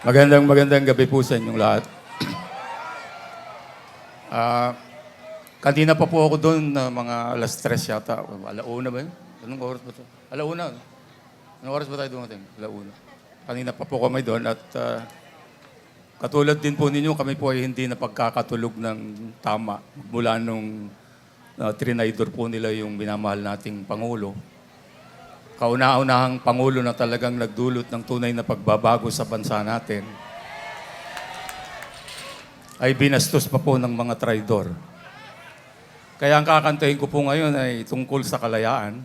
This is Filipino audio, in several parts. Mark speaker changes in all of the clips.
Speaker 1: Magandang gabi po sa inyong lahat. Kanina pa po ako doon na mga alas 3 yata. Alauna ba yun? Anong oras ba ito? Alauna. Anong oras ba tayo dumating? Alauna. Kanina pa po kami doon at katulad din po ninyo, kami po ay hindi na pagkakatulog ng tama mula nung trinaydor po nila yung minamahal nating Pangulo. Kauna-unahang Pangulo na talagang nagdulot ng tunay na pagbabago sa bansa natin ay binastos pa po ng mga traidor. Kaya ang kakantahin ko po ngayon ay tungkol sa kalayaan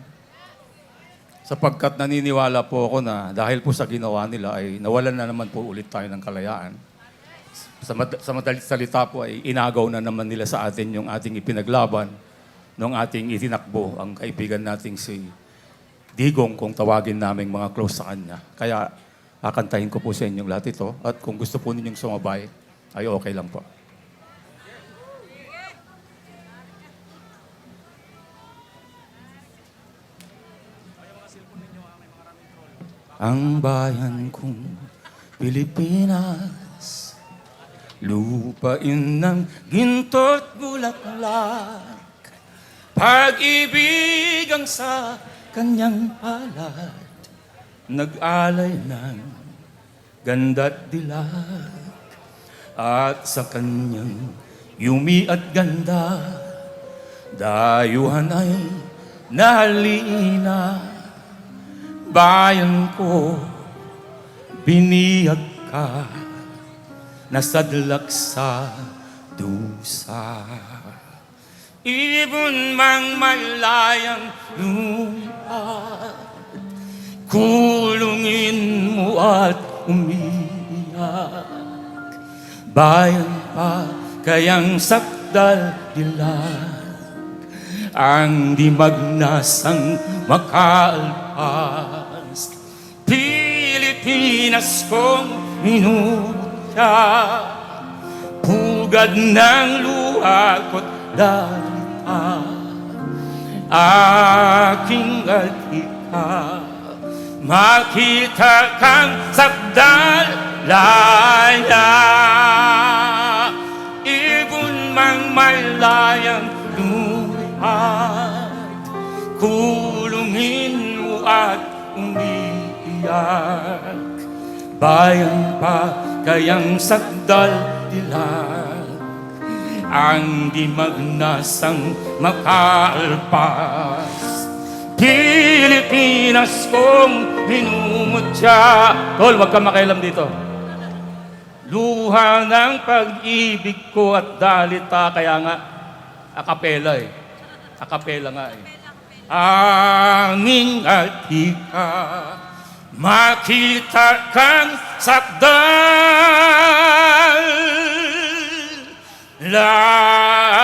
Speaker 1: sapagkat naniniwala po ako na dahil po sa ginawa nila ay nawalan na naman po ulit tayo ng kalayaan. Sa madalit salita po ay inagaw na naman nila sa atin yung ating ipinaglaban nung ating itinakbo ang kaibigan nating si Digong kung tawagin naming mga close sa kanya. Kaya kakantahin ko po sa inyong lahat ito at kung gusto po ninyong sumabay, ay okay lang po. Ang bayan kong Pilipinas, lupain ng ginto't bulaklak, pag-ibig ang sa kanyang palad, nag-alay ng ganda't dilag, at sa kanyang yumi at ganda, dayuhan ay nahalina. Bayan ko, biniyag ka, nasadlak sa dusa. Ibon mang malayang lupa, kulungin mo at umiyak. Bayan pa kayang sakdal dilag, ang di magnasang makaalpas. Pilipinas kong minutya, pugad ng luha ko't dalita, aking alika, makita kang sakdal laya. Ibon mang malayang luhat, kulungin mo at umiiyak. Bayan pa kayang sakdal dilag, ang di magnasang makaalpas. Pilipinas kong minumutya. Tol, wag ka makialam dito. Luha ng pag-ibig ko at dalita. Kaya nga, akapela eh. Akapela nga eh. Aming alika, makita kang sakdal laya.